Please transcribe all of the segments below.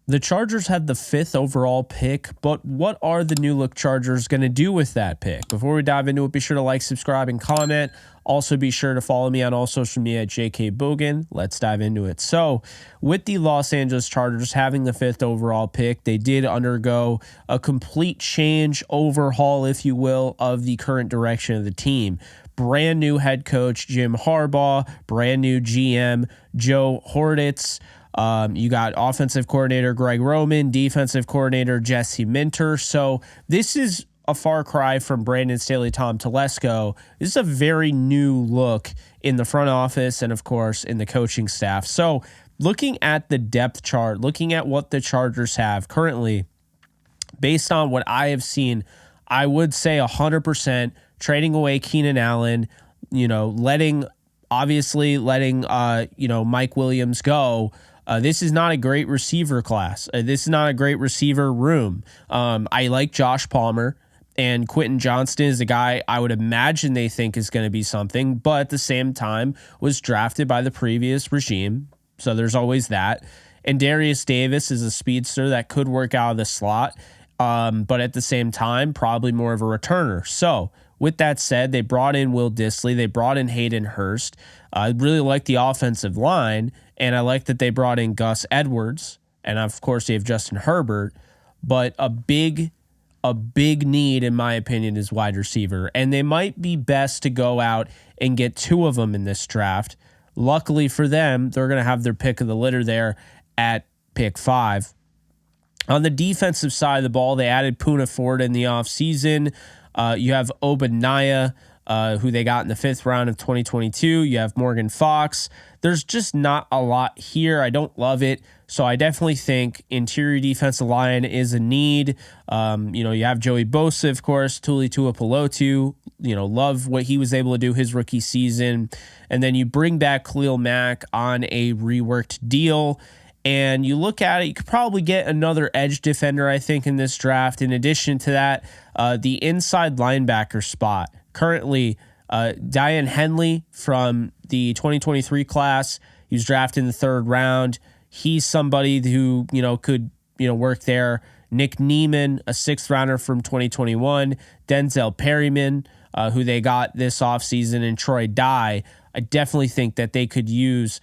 The Chargers had the 5th overall pick, but what are the new look Chargers going to do with that pick? Before we dive into it, be sure to like, subscribe, and comment. Also, be sure to follow me on all social media at JK Bogan. Let's dive into it. So, with the Los Angeles Chargers having the 5th overall pick, they did undergo a complete change, overhaul, if you will, of the current direction of the team. Brand new head coach Jim Harbaugh, brand new GM Joe Horvitz. You got offensive coordinator Greg Roman, defensive coordinator Jesse Minter. So this is a far cry from Brandon Staley, Tom Telesco. This is a very new look in the front office and, of course, in the coaching staff. So looking at the depth chart, looking at what the Chargers have currently, based on what I have seen, I would say 100% trading away Keenan Allen, letting Mike Williams go. This is not a great receiver class. This is not a great receiver room. I like Josh Palmer, and Quentin Johnston is a guy I would imagine they think is going to be something, but at the same time was drafted by the previous regime. So there's always that. And Darius Davis is a speedster that could work out of the slot, but at the same time, probably more of a returner. So with that said, they brought in Will Dissly. They brought in Hayden Hurst. I really like the offensive line, and I like that they brought in Gus Edwards. And, of course, they have Justin Herbert. But a big need, in my opinion, is wide receiver. And they might be best to go out and get 2 of them in this draft. Luckily for them, they're going to have their pick of the litter there at pick 5. On the defensive side of the ball, they added Poona Ford in the offseason. You have Obadiah, who they got in the 5th round of 2022. You have Morgan Fox. There's just not a lot here. I don't love it. So I definitely think interior defensive line is a need. You have Joey Bosa, of course, Tuli Tuipulotu. Love what he was able to do his rookie season. And then you bring back Khalil Mack on a reworked deal. And you look at it, you could probably get another edge defender, I think, in this draft. In addition to that, the inside linebacker spot. Currently, Diane Henley from the 2023 class, he was drafted in the 3rd round. He's somebody who, could, work there. Nick Neiman, a 6th rounder from 2021. Denzel Perryman, who they got this offseason, and Troy Dye. I definitely think that they could use,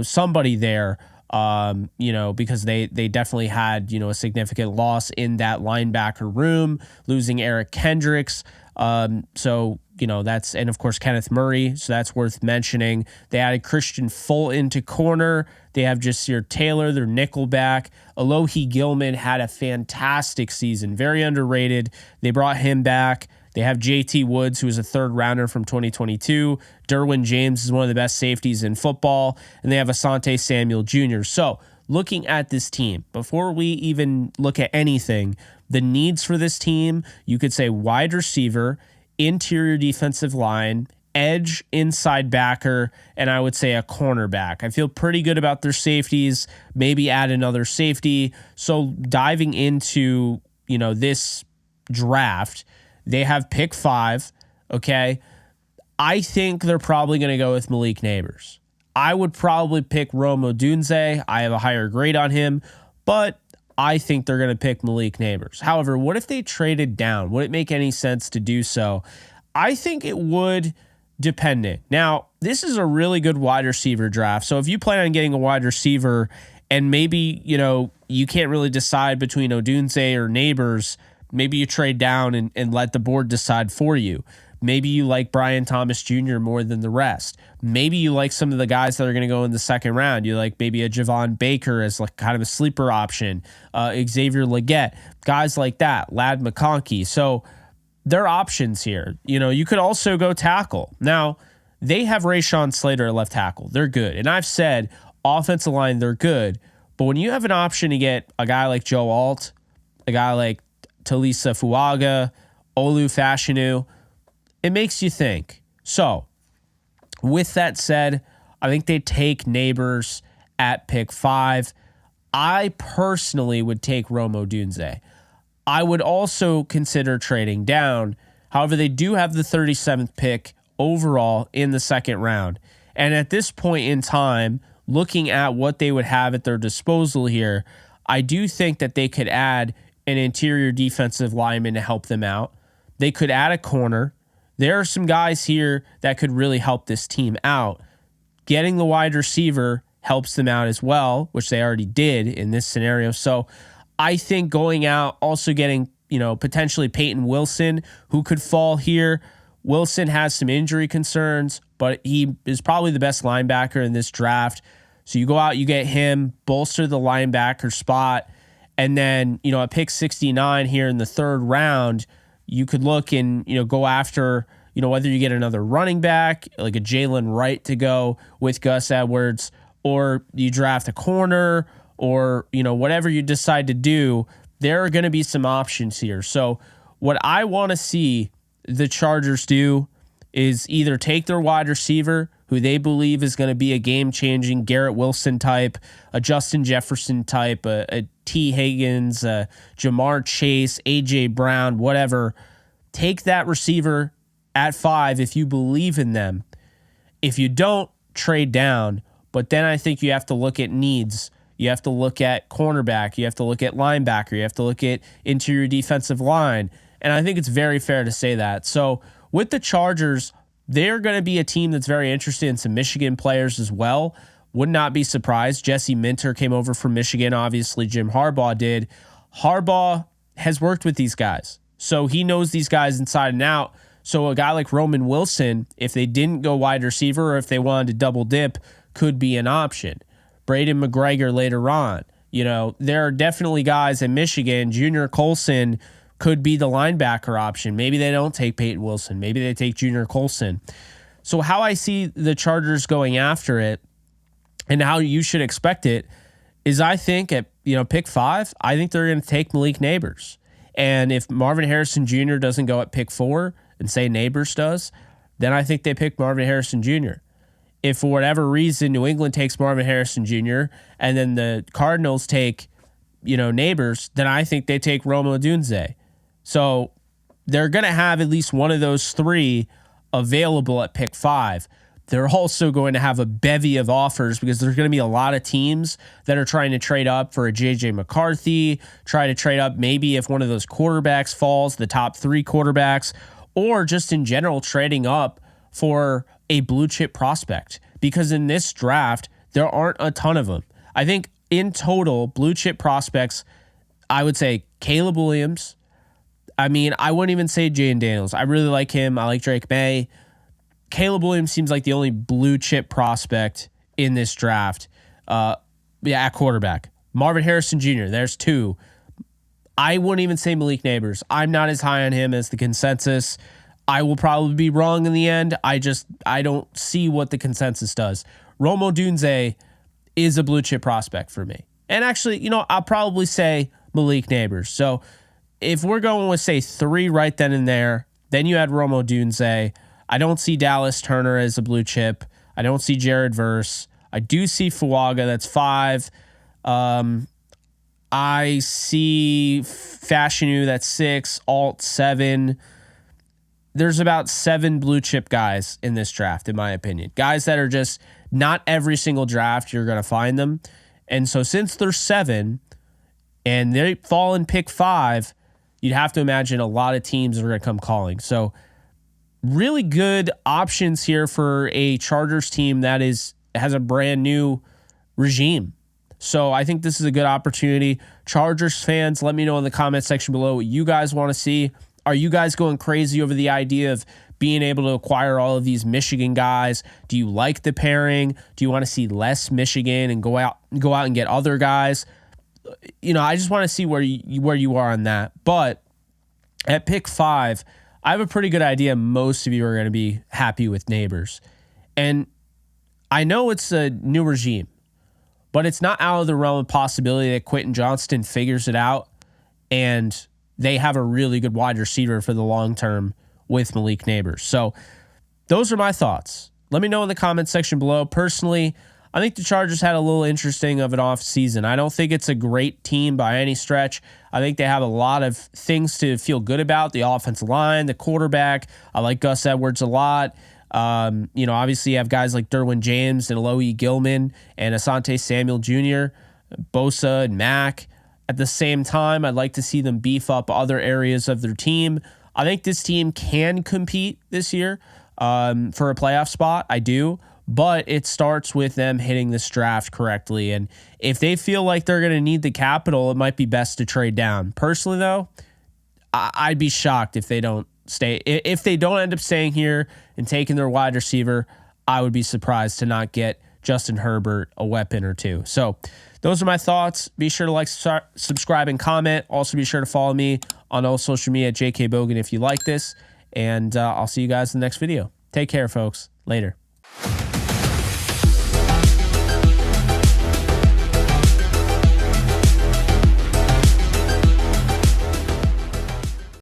somebody there. Because they definitely had, a significant loss in that linebacker room, losing Eric Kendricks. And of course, Kenneth Murray. So that's worth mentioning. They added Christian Fulton to corner. They have Jasir Taylor, their nickelback. Alohi Gilman had a fantastic season, very underrated. They brought him back. They have JT Woods, who is a 3rd rounder from 2022. Derwin James is one of the best safeties in football. And they have Asante Samuel Jr. So looking at this team, before we even look at anything, the needs for this team, you could say wide receiver, interior defensive line, edge, inside backer, and I would say a cornerback. I feel pretty good about their safeties, maybe add another safety. So diving into, this draft, they have pick 5, okay? I think they're probably going to go with Malik Nabers. I would probably pick Rome Odunze. I have a higher grade on him, but I think they're going to pick Malik Nabers. However, what if they traded down? Would it make any sense to do so? I think it would, depending. Now, this is a really good wide receiver draft. So if you plan on getting a wide receiver and maybe, you can't really decide between Odunze or Nabers, maybe you trade down and let the board decide for you. Maybe you like Brian Thomas Jr. more than the rest. Maybe you like some of the guys that are going to go in the 2nd round. You like maybe a Javon Baker as like kind of a sleeper option, Xavier Legette, guys like that, Ladd McConkey. So there are options here. You could also go tackle. Now, they have Rashawn Slater at left tackle. They're good. And I've said offensive line, they're good. But when you have an option to get a guy like Joe Alt, a guy like Talisa Fuaga, Olu Fashanu, it makes you think. So, with that said, I think they take Nabers at pick 5. I personally would take Rome Odunze. I would also consider trading down. However, they do have the 37th pick overall in the 2nd round. And at this point in time, looking at what they would have at their disposal here, I do think that they could add an interior defensive lineman to help them out. They could add a corner. There are some guys here that could really help this team out. Getting the wide receiver helps them out as well, which they already did in this scenario. So I think going out, also getting, potentially Peyton Wilson, who could fall here. Wilson has some injury concerns, but he is probably the best linebacker in this draft. So you go out, you get him, bolster the linebacker spot, and then, at pick 69 here in the third round, you could look and, go after, whether you get another running back, like a Jalen Wright to go with Gus Edwards, or you draft a corner, or, whatever you decide to do. There are going to be some options here. So what I want to see the Chargers do is either take their wide receiver, who they believe is going to be a game-changing Garrett Wilson type, a Justin Jefferson type, a T. Higgins, a Jamar Chase, A.J. Brown, whatever. Take that receiver at 5 if you believe in them. If you don't, trade down. But then I think you have to look at needs. You have to look at cornerback. You have to look at linebacker. You have to look at interior defensive line. And I think it's very fair to say that. So with the Chargers, they're going to be a team that's very interested in some Michigan players as well. Would not be surprised. Jesse Minter came over from Michigan. Obviously, Jim Harbaugh did. Harbaugh has worked with these guys, so he knows these guys inside and out. So a guy like Roman Wilson, if they didn't go wide receiver or if they wanted to double dip, could be an option. Braden McGregor later on. There are definitely guys in Michigan. Junior Colson could be the linebacker option. Maybe they don't take Peyton Wilson. Maybe they take Junior Colson. So how I see the Chargers going after it and how you should expect it is, I think at pick 5, I think they're going to take Malik Nabers. And if Marvin Harrison Jr. doesn't go at pick 4 and say Nabers does, then I think they pick Marvin Harrison Jr. If for whatever reason New England takes Marvin Harrison Jr. and then the Cardinals take, Nabers, then I think they take Rome Odunze. So they're going to have at least one of those 3 available at pick 5. They're also going to have a bevy of offers because there's going to be a lot of teams that are trying to trade up for a J.J. McCarthy, try to trade up maybe if one of those quarterbacks falls, the top 3 quarterbacks, or just in general trading up for a blue chip prospect. Because in this draft, there aren't a ton of them. I think in total, blue chip prospects, I would say Caleb Williams. I wouldn't even say Jaden Daniels. I really like him. I like Drake May. Caleb Williams seems like the only blue chip prospect in this draft. At quarterback. Marvin Harrison Jr., there's 2. I wouldn't even say Malik Nabers. I'm not as high on him as the consensus. I will probably be wrong in the end. I don't see what the consensus does. Rome Odunze is a blue chip prospect for me. And actually, I'll probably say Malik Nabers. So if we're going with, say, 3 right then and there, then you add Rome Odunze. I don't see Dallas Turner as a blue chip. I don't see Jared Verse. I do see Fuaga. That's 5. I see Fashanu. That's 6. Alt 7. There's about 7 blue chip guys in this draft, in my opinion. Guys that are just not every single draft you're going to find them. And so since there's 7 and they fall in pick 5, you'd have to imagine a lot of teams are going to come calling. So really good options here for a Chargers team that has a brand new regime. So I think this is a good opportunity. Chargers fans, let me know in the comment section below what you guys want to see. Are you guys going crazy over the idea of being able to acquire all of these Michigan guys? Do you like the pairing? Do you want to see less Michigan and go out and get other guys? I just want to see where you are on that. But at pick 5, I have a pretty good idea most of you are going to be happy with Nabers. And I know it's a new regime, but it's not out of the realm of possibility that Quentin Johnston figures it out and they have a really good wide receiver for the long term with Malik Nabers. So those are my thoughts. Let me know in the comment section below. Personally, I think the Chargers had a little interesting of an off season. I don't think it's a great team by any stretch. I think they have a lot of things to feel good about. The offensive line, the quarterback. I like Gus Edwards a lot. Obviously you have guys like Derwin James and Alohi Gilman and Asante Samuel Jr., Bosa and Mack. At the same time, I'd like to see them beef up other areas of their team. I think this team can compete this year for a playoff spot. I do. But it starts with them hitting this draft correctly. And if they feel like they're going to need the capital, it might be best to trade down. Personally, though, I'd be shocked if they don't stay. If they don't end up staying here and taking their wide receiver, I would be surprised to not get Justin Herbert a weapon or two. So those are my thoughts. Be sure to like, subscribe, and comment. Also, be sure to follow me on all social media at JK Bogan if you like this. And I'll see you guys in the next video. Take care, folks. Later.